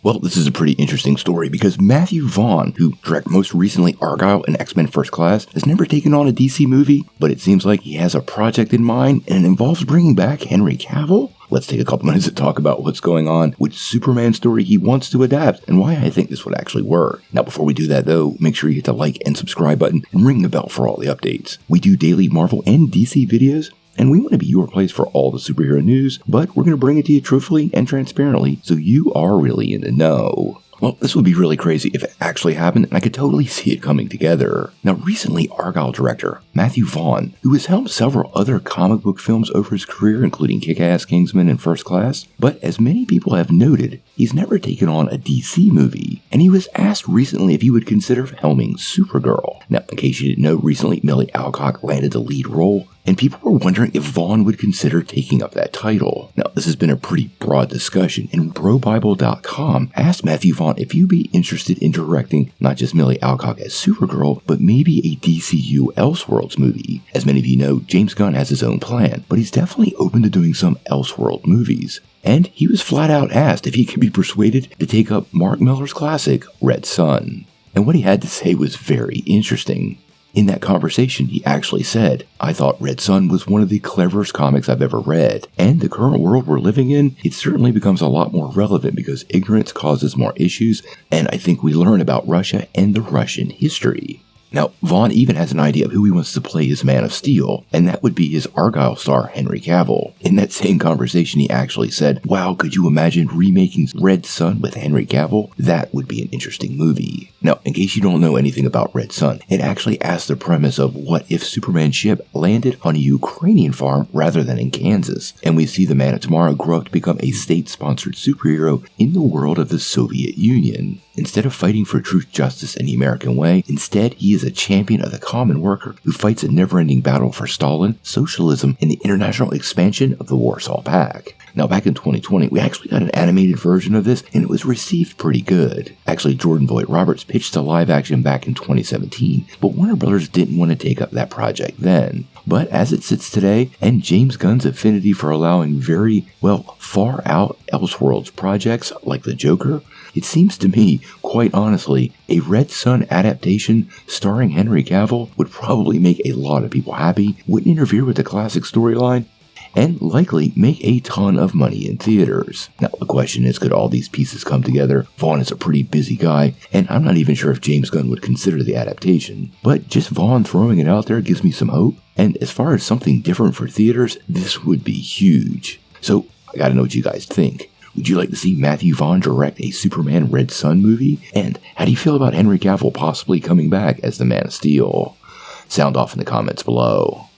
Well, this is a pretty interesting story because Matthew Vaughn, who directed most recently Argyle and X-Men First Class, has never taken on a DC movie, but it seems like he has a project in mind and it involves bringing back Henry Cavill. Let's take a couple minutes to talk about what's going on with Superman story he wants to adapt and why I think this would actually work. Now, before we do that though, make sure you hit the like and subscribe button and ring the bell for all the updates. We do daily Marvel and DC videos, and we want to be your place for all the superhero news, but we're going to bring it to you truthfully and transparently so you are really in the know. Well, this would be really crazy if it actually happened, and I could totally see it coming together. Now, recently, Argyle director Matthew Vaughn, who has helmed several other comic book films over his career, including Kick-Ass, Kingsman, and First Class, but as many people have noted, he's never taken on a DC movie, and he was asked recently if he would consider helming Supergirl. Now, in case you didn't know, recently Millie Alcock landed the lead role, and people were wondering if Vaughn would consider taking up that title. Now, this has been a pretty broad discussion, and BroBible.com asked Matthew Vaughn if he'd be interested in directing not just Millie Alcock as Supergirl, but maybe a DCU Elseworlds movie. As many of you know, James Gunn has his own plan, but he's definitely open to doing some Elseworld movies. And he was flat out asked if he could be persuaded to take up Mark Millar's classic, Red Son. And what he had to say was very interesting. In that conversation, he actually said, "I thought Red Son was one of the cleverest comics I've ever read, and the current world we're living in, it certainly becomes a lot more relevant because ignorance causes more issues, and I think we learn about Russia and the Russian history." Now, Vaughn even has an idea of who he wants to play his Man of Steel, and that would be his Argyle star Henry Cavill. In that same conversation, he actually said, "Wow, could you imagine remaking Red Son with Henry Cavill? That would be an interesting movie." Now, in case you don't know anything about Red Son, it actually asks the premise of what if Superman's ship landed on a Ukrainian farm rather than in Kansas, and we see the Man of Tomorrow grow up to become a state-sponsored superhero in the world of the Soviet Union. Instead of fighting for truth, justice, and the American way, instead he is a champion of the common worker who fights a never-ending battle for Stalin, socialism, and the international expansion of the Warsaw Pact. Now, back in 2020, we actually got an animated version of this, and it was received pretty good. Actually, Jordan Vogt Roberts pitched to live action back in 2017, but Warner Brothers didn't want to take up that project then. But as it sits today, and James Gunn's affinity for allowing very, far out Elseworlds projects like The Joker, it seems to me, quite honestly, a Red Son adaptation starring Henry Cavill would probably make a lot of people happy, wouldn't interfere with the classic storyline, and likely make a ton of money in theaters. Now, the question is, could all these pieces come together? Vaughn is a pretty busy guy, and I'm not even sure if James Gunn would consider the adaptation. But just Vaughn throwing it out there gives me some hope, and as far as something different for theaters, this would be huge. So, I gotta know what you guys think. Would you like to see Matthew Vaughn direct a Superman Red Son movie? And how do you feel about Henry Cavill possibly coming back as the Man of Steel? Sound off in the comments below.